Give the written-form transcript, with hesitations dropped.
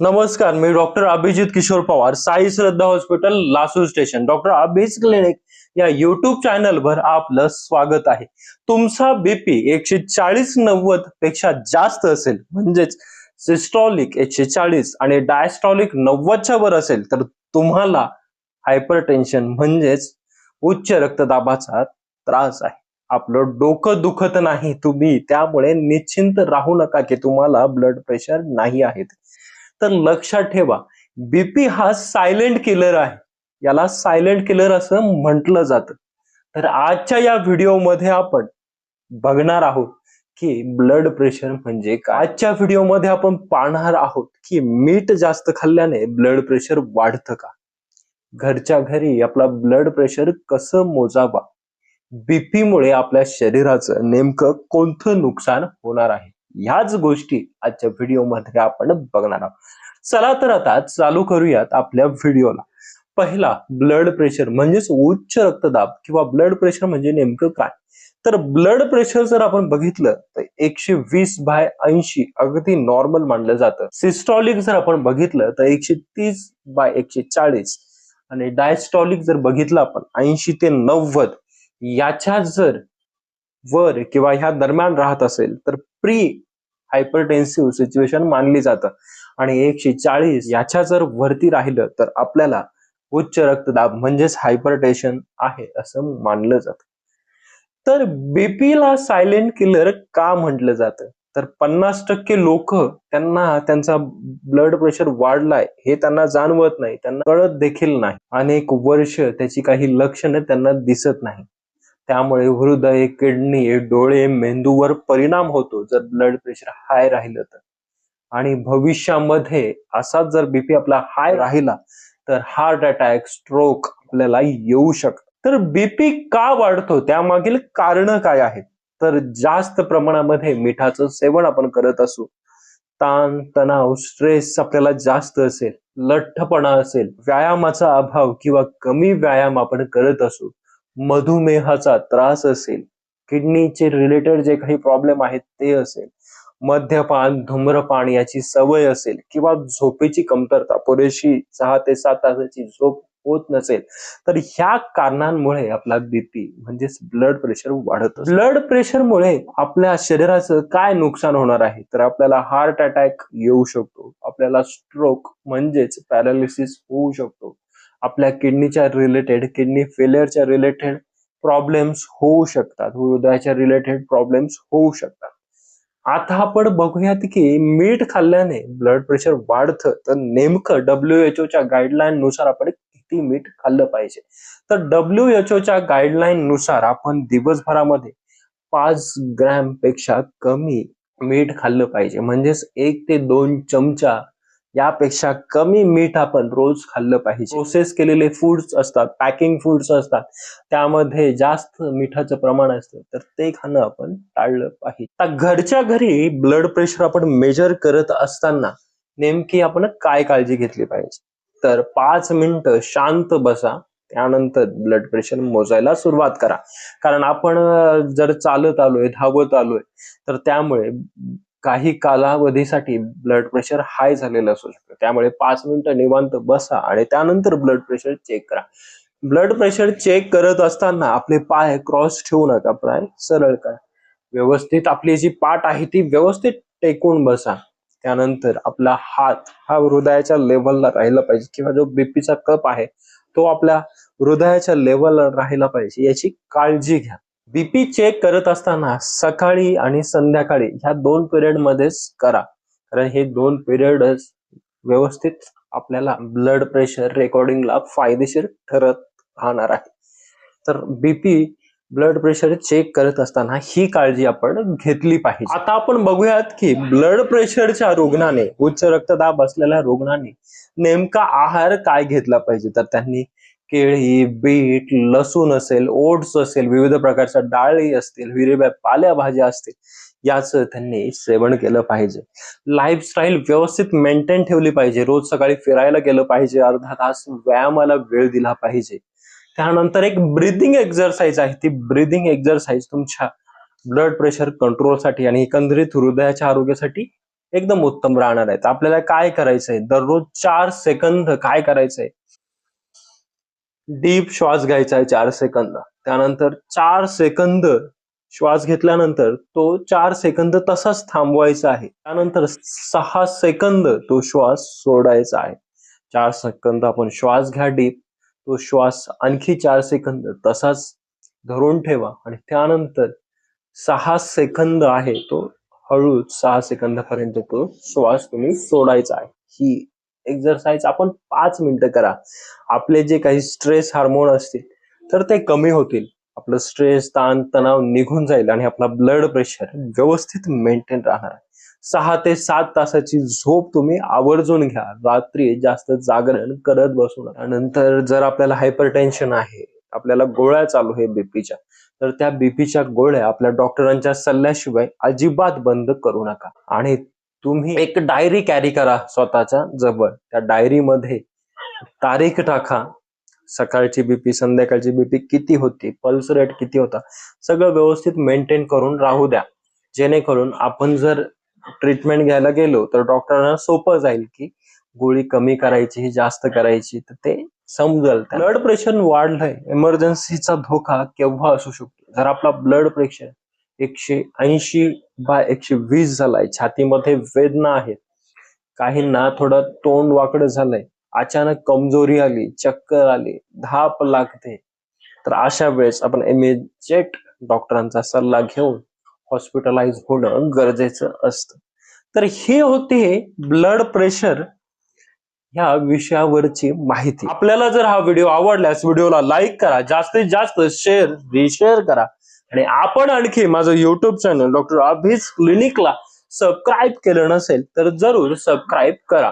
नमस्कार, मी doctor Abhijit Kishor Pawar, Sai Shraddha hospital, Lasur station. Doctor Abhij clinic या युट्यूब चॅनलवर आपलं स्वागत आहे. तुमचा बीपी 140-90 पेक्षा जास्त असेल, म्हणजेच सिस्टॉलिक 140 आणि डायस्टॉलिक 90च्या वर असेल, तर तुम्हाला हायपरटेन्शन म्हणजेच उच्च रक्तदाबाचा त्रास आहे. आपलं डोकं दुखत नाही तुम्ही, त्यामुळे निश्चिंत राहू नका की तुम्हाला ब्लड प्रेशर नाही आहे. तर लक्षात ठेवा, बीपी हा सायलेंट किलर आहे. याला सायलेंट किलर असं म्हटलं जातं. तर आजच्या या व्हिडिओमध्ये आपण बघणार आहोत की ब्लड प्रेशर म्हणजे काय. आजच्या व्हिडिओमध्ये आपण पाहणार आहोत की मीठ जास्त खाल्ल्याने ब्लड प्रेशर वाढतं का, घरच्या घरी आपला ब्लड प्रेशर कसं मोजावा, बीपी मुळे आपल्या शरीराचं नेमकं कोणतं नुकसान होणार आहे, ह्याच गोष्टी आजच्या व्हिडिओमध्ये आपण बघणार आहोत. चला तर आता चालू करूयात आपल्या व्हिडिओला. पहिला, ब्लड प्रेशर म्हणजेच उच्च रक्तदाब किंवा ब्लड प्रेशर म्हणजे नेमकं काय. तर ब्लड प्रेशर जर आपण बघितलं तर 120/80 अगदी नॉर्मल मानलं जातं. सिस्टॉलिक जर आपण बघितलं तर 130/140 आणि डायस्टॉलिक जर बघितलं आपण 80 ते 90 याच्या जर वर किंवा ह्या दरम्यान राहत असेल तर प्री हायपरटेन्सिव्ह सिच्युएशन मानली जातं. आणि 140 याच्या जर वरती राहिलं तर आपल्याला उच्च रक्तदाब म्हणजेच हायपरटेन्शन आहे असं मानलं जातं. तर बीपीला सायलेंट किलर का म्हटलं जातं, तर 50% लोक त्यांना त्यांचा ब्लड प्रेशर वाढलाय हे त्यांना जाणवत नाही, त्यांना कळत देखील नाही. अनेक वर्ष त्याची काही लक्षणं त्यांना दिसत नाही. त्यामुळे हृदय, किडनी, डोळे, मेंदूवर परिणाम होतो जर ब्लड प्रेशर हाय राहिलं तर. आणि भविष्यामध्ये असाच जर बीपी आपला हाय राहिला तर हार्ट अटॅक, स्ट्रोक आपल्याला येऊ शकतं. तर बीपी का वाढतो, त्यामागील कारण काय आहेत. तर जास्त प्रमाणामध्ये मिठाचं सेवन आपण करत असू, ताण तणाव, स्ट्रेस आपल्याला जास्त असेल, लठ्ठपणा असेल, व्यायामाचा अभाव किंवा कमी व्यायाम आपण करत असू, मधुमेहाचा त्रास असेल, किडनीचे रिलेटेड जे काही प्रॉब्लेम आहेत ते असेल, मद्यपान, धूम्रपान याची सवय असेल किंवा झोपेची कमतरता, पुरेशी 6 ते 7 तासाची झोप होत नसेल, तर ह्या कारणांमुळे आपला बीपी म्हणजेच ब्लड प्रेशर वाढत असतो. ब्लड प्रेशरमुळे आपल्या शरीराचं काय नुकसान होणार आहे, तर आपल्याला हार्ट अटॅक येऊ शकतो, आपल्याला स्ट्रोक म्हणजेच पॅरालिसिस होऊ शकतो, आपल्या किडनीच्या रिलेटेड, किडनी फेलियरच्या रिलेटेड प्रॉब्लेम्स होऊ शकतात, हृदयाच्या रिलेटेड प्रॉब्लेम्स होऊ शकतात. आता आपण बघूयात की मीठ खाल्ल्याने ब्लड प्रेशर वाढतं, तर नेमकं WHO च्या गाईडलाईन नुसार आपण किती मीठ खाल्लं पाहिजे. तर WHO च्या गाईडलाईन नुसार आपण दिवसभरामध्ये 5 ग्रॅम पेक्षा कमी मीठ खाल्लं पाहिजे. म्हणजेच 1 ते 2 चमचा यापेक्षा कमी मीठ आपण रोज खाल्लं पाहिजे. प्रोसेस केलेले फूड्स असतात, पॅकिंग फूड्स असतात, त्यामध्ये जास्त मिठाचं प्रमाण असतं, तर ते खाणं आपण टाळलं पाहिजे. आता घरच्या घरी ब्लड प्रेशर आपण मेजर करत असताना नेमकी आपण काय काळजी घेतली पाहिजे. तर 5 मिनिटं शांत बसा, त्यानंतर ब्लड प्रेशर मोजायला सुरुवात करा. कारण आपण जर चालत आलोय, धावत आलोय, तर त्यामुळे काही कालावधीसाठी ब्लड प्रेशर हाय झालेलं असू शकतं. त्यामुळे 5 मिनिटं निवांत बसा आणि त्यानंतर ब्लड प्रेशर चेक करा. ब्लड प्रेशर चेक करत असताना आपले पाय क्रॉस ठेवू नका, पाय सरळ करा. व्यवस्थित आपली जी पाठ आहे ती व्यवस्थित टेकून बसा. त्यानंतर आपला हात हा हृदयाच्या लेवलला राहिला पाहिजे किंवा जो बीपीचा कप आहे तो आपल्या हृदयाच्या लेवलला राहिला पाहिजे, याची काळजी घ्या. बीपी चेक करत असताना सकाळी आणि संध्याकाळी ह्या 2 पिरियड मध्येच करा, कारण हे 2 पिरियडच व्यवस्थित आपल्याला ब्लड प्रेशर रेकॉर्डिंगला फायदेशीर ठरत राहणार आहे. तर बीपी ब्लड प्रेशर चेक करत असताना ही काळजी आपण घेतली पाहिजे. आता आपण बघूयात की ब्लड प्रेशरच्या रुग्णाने, उच्च रक्तदाब असलेल्या रुग्णाने नेमका आहार काय घेतला पाहिजे. तर त्यांनी केळी, बीट, लसूण असेल, ओट्स असेल, विविध प्रकारच्या डाळी असतील, हिरव्या पालेभाज्या असतील, याचं त्यांनी सेवन केलं पाहिजे. लाईफस्टाईल व्यवस्थित मेंटेन ठेवली पाहिजे. रोज सकाळी फिरायला गेलं पाहिजे, अर्धा तास व्यायामाला वेळ दिला पाहिजे. त्यानंतर एक ब्रीदिंग एक्सरसाइज आहे, ती ब्रीदिंग एक्सरसाइज तुमच्या ब्लड प्रेशर कंट्रोलसाठी आणि एकंदरीत हृदयाच्या आरोग्यासाठी एकदम उत्तम राहणार आहेत. आपल्याला काय करायचंय, दररोज 4 सेकंद काय करायचंय, डीप श्वास घ्यायचा आहे 4 सेकंद. त्यानंतर 4 सेकंद श्वास घेतल्यानंतर तो 4 सेकंद तसाच थांबवायचा आहे. त्यानंतर 6 सेकंद तो श्वास सोडायचा आहे. 4 सेकंद आपण श्वास घ्या डीप, तो श्वास आणखी 4 सेकंद तसाच धरून ठेवा आणि त्यानंतर 6 सेकंद आहे तो हळूच 6 सेकंदापर्यंत तो श्वास तुम्ही सोडायचा आहे. ही एक्सरसाइज आपण 5 मिनिटं करा. आपले जे काही स्ट्रेस हार्मोन असतील तर ते कमी होतील. आपलं स्ट्रेस, ताण तणाव निघून जाईल आणि आपला ब्लड प्रेशर व्यवस्थित मेंटेन राहणार आहे. 6 ते 7 तासाची झोप तुम्ही आवर्जून घ्या. रात्री जास्त जागरण करत बसू नका. नंतर जर आपल्याला हायपरटेन्शन आहे, आपल्याला गोळ्या चालू आहे बीपीच्या, तर त्या बीपीच्या गोळ्या आपल्या डॉक्टरांच्या सल्ल्याशिवाय अजिबात बंद करू नका. आणि तुम्ही एक डायरी कॅरी करा स्वतःच्या जवळ. त्या डायरीमध्ये तारीख टाका, सकाळची बीपी, संध्याकाळची बीपी किती होती, पल्स रेट किती होता, सगळं व्यवस्थित मेंटेन करून राहू द्या. जेणेकरून आपण जर ट्रीटमेंट घ्यायला गेलो तर डॉक्टरांना सोपं जाईल की गोळी कमी करायची, जास्त करायची, तर ते समजेल. ब्लड प्रेशर वाढलंय, इमर्जन्सीचा धोका केव्हा असू शकतो. जर आपला ब्लड प्रेशर 180/120 झालाय, छातीमध्ये वेदना आहेत, काहींना थोडं तोंड वाकडं झालंय, अचानक कमजोरी आली, चक्कर आली, धाप लागते, तर अशा वेळेस आपण इमिजिएट डॉक्टरांचा सल्ला घेऊन हॉस्पिटलाइज होणं गरजेचं असतं. तर हे होते ब्लड प्रेशर ह्या विषयावरची माहिती. आपल्याला जर हा व्हिडिओ आवडल्यास व्हिडिओला लाईक करा, जास्तीत जास्त शेअर, रिशेअर करा आणि आपण आणखी माझं युट्यूब चॅनल डॉक्टर अभीज क्लिनिकला सबस्क्राईब केलं नसेल तर जरूर सबस्क्राईब करा.